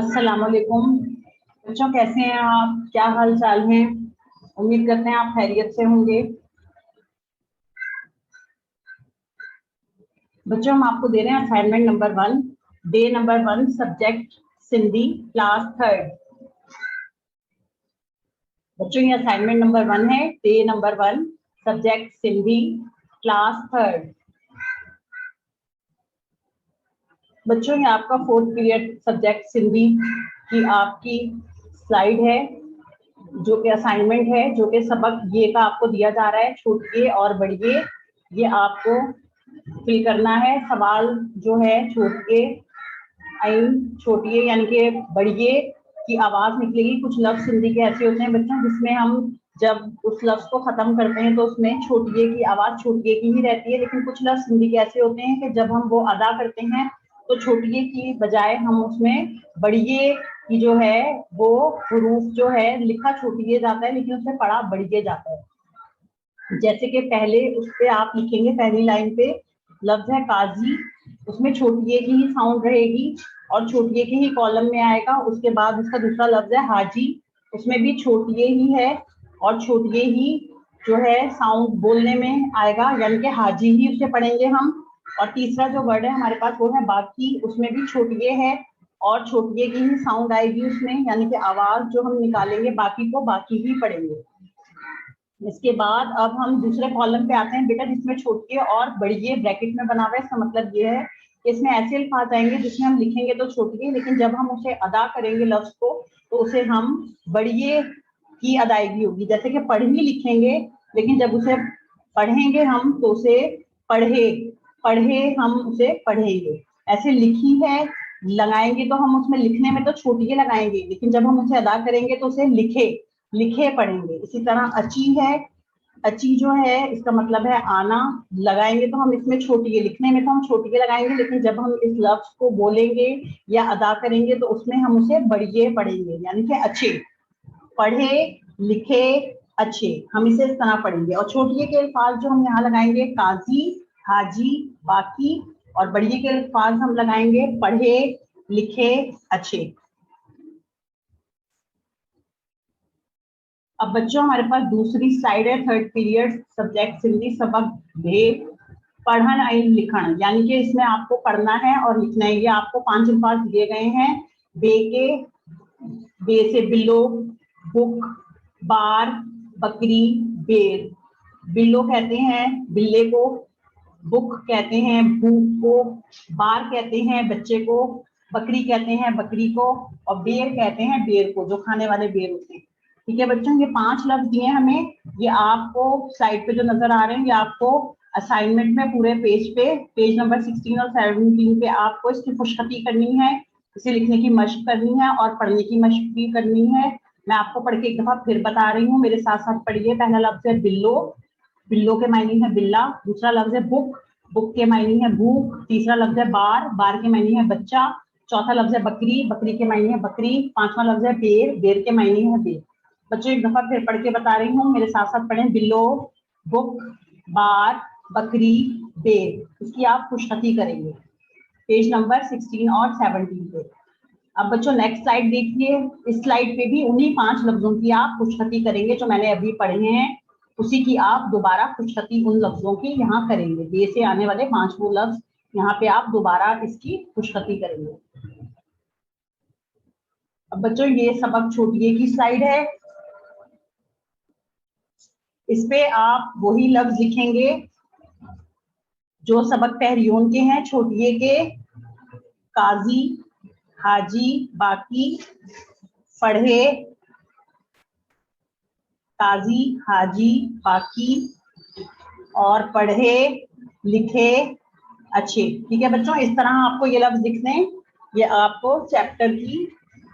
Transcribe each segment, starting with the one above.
अस्सलाम वालेकुम बच्चों, कैसे हैं आप? क्या हाल चाल हैं? उम्मीद करते हैं आप खैरियत से होंगे। बच्चों, हम आपको दे रहे हैं assignment number 1, day number 1, subject Sindhi, class 3rd। बच्चों, ये असाइनमेंट नंबर 1 है, day number 1, subject Sindhi, class 3rd। बच्चों, ये आपका 4th पीरियड सब्जेक्ट सिंधी की आपकी स्लाइड है, जो कि असाइनमेंट है, जो कि सबक ये का आपको दिया जा रहा है, छोटिए और बढ़िए। ये आपको फिल करना है। सवाल जो है छोटिए छोटिए यानी कि बढ़िए की आवाज निकलेगी। कुछ लफ्ज हिंदी के ऐसे होते हैं बच्चों जिसमें हम जब उस लफ्ज को खत्म करते हैं तो उसमें छोटिए की आवाज छोटिए की ही रहती है, लेकिन कुछ लफ्ज हिंदी के ऐसे होते हैं कि जब हम वो अदा करते हैं तो छोटिए की बजाय हम उसमें बढ़िए की जो है वो हरूफ जो है लिखा छोटिए जाता है, लेकिन उसमें पढ़ा बढ़िए जाता है। जैसे कि पहले उस पे आप लिखेंगे, पहली लाइन पे लफ्ज है काजी, उसमें छोटिए की ही साउंड रहेगी और छोटिए के ही कॉलम में आएगा। उसके बाद उसका दूसरा लफ्ज है हाजी, उसमें भी छोटिए ही है और छोटिए ही जो है साउंड बोलने में आएगा, यानी कि हाजी ही उसे पढ़ेंगे हम। और तीसरा जो वर्ड है हमारे पास वो है बाकी, उसमें भी छोटिए है और छोटिए की ही साउंड आएगी उसमें, यानी कि आवाज जो हम निकालेंगे बाकी को बाकी ही पढ़ेंगे। इसके बाद अब हम दूसरे कॉलम पे आते हैं बेटा, जिसमें छोटिए और बढ़िए ब्रैकेट में बना हुआ है। इसका मतलब ये है कि इसमें ऐसे अल्फाज आएंगे जिसमें हम लिखेंगे तो छोटिए, लेकिन जब हम उसे अदा करेंगे लफ्ज को तो उसे हम बढ़िए की अदायगी होगी। जैसे कि पढ़ी लिखेंगे, लेकिन जब उसे पढ़ेंगे हम तो उसे पढ़े पढ़े हम उसे पढ़ेंगे। ऐसे लिखी है लगाएंगे तो हम उसमें लिखने में तो छोटिए लगाएंगे, लेकिन जब हम उसे अदा करेंगे तो उसे लिखे लिखे पढ़ेंगे। इसी तरह अची है, अची जो है इसका मतलब है आना, लगाएंगे तो हम इसमें छोटिए, लिखने में तो हम छोटिए लगाएंगे, लेकिन जब हम इस लफ्ज को बोलेंगे या अदा करेंगे तो उसमें हम उसे बढ़िए पढ़ेंगे, यानी कि अच्छे। पढ़े लिखे अच्छे, हम इसे इस तरह पढ़ेंगे। और छोटिए के अल्फाज जो हम यहाँ लगाएंगे काजी, हाजी, बाकी, और बढ़िए के अल्फाज हम लगाएंगे पढ़े लिखे अच्छे। अब बच्चों हमारे पास दूसरी स्लाइड है, 3rd पीरियड सब्जेक्ट सिंधी, सबक बे, पढ़न आई लिखण, यानी कि इसमें आपको पढ़ना है और लिखना है। ये आपको 5 अल्फाज दिए गए हैं। बे के, बे से बिल्लो, बुक, बार, बकरी, बेर। बिल्लो कहते हैं बिल्ले को, बुक कहते हैं भूख को, बार कहते हैं बच्चे को, बकरी कहते हैं बकरी को, और बेर कहते हैं बेर को, जो खाने वाले बेर होते हैं। ठीक है बच्चों, ये 5 लफ्ज दिए हमें। ये आपको साइड पे जो नजर आ रहे हैं ये आपको असाइनमेंट में पूरे पेज पे, पेज नंबर 16 और 17 पे आपको इसकी खुशखती करनी है, इसे लिखने की मशक करनी है और पढ़ने की मशक भी करनी है। मैं आपको पढ़ के एक दफा फिर बता रही हूँ, मेरे साथ साथ पढ़िए। पहला लफ्ज है बिल्लो, बिल्लो के मायने है बिल्ला। दूसरा लफ्ज है बुक, बुक के मायने है भूख। तीसरा लफ्ज है बार, बार के मायने है बच्चा। चौथा लफ्ज है बकरी, बकरी के मायने है बकरी। पांचवा लफ्ज है बेर, बेर के मायने है बेर। बच्चों एक दफा फिर पढ़ के बता रही हूँ, मेरे साथ साथ पढ़ें। बिल्लो, बुक, बार, बकरी, बेर। इसकी आप खुशखती करेंगे पेज नंबर 16 और 17 पे। अब बच्चों नेक्स्ट स्लाइड देखिए। इस स्लाइड पे भी उन्हीं 5 लफ्जों की आप खुशखती करेंगे जो मैंने अभी पढ़े हैं, उसी की आप दोबारा खुशखती उन लफ्जों की यहाँ करेंगे। बे से आने वाले 5 वो लफ्ज यहाँ पे आप दोबारा इसकी खुशखती करेंगे। अब बच्चों ये सबक छोटिए की स्लाइड है, इस पे आप वही लफ्ज लिखेंगे जो सबक पहरियोन के हैं, छोटिए के। काजी, हाजी, बाकी, पढ़े, काजी, हाजी, बाकी, और पढ़े लिखे अच्छे। ठीक है बच्चों, इस तरह आपको ये लफ्ज लिखने, ये आपको चैप्टर की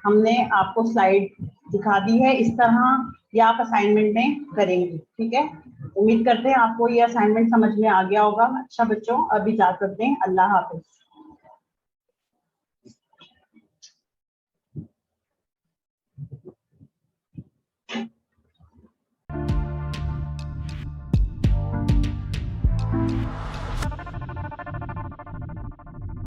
हमने आपको स्लाइड दिखा दी है, इस तरह ये आप असाइनमेंट में करेंगे। ठीक है, उम्मीद करते हैं आपको ये असाइनमेंट समझ में आ गया होगा। अच्छा बच्चों, अब इजाजत दें, अल्लाह हाफिज।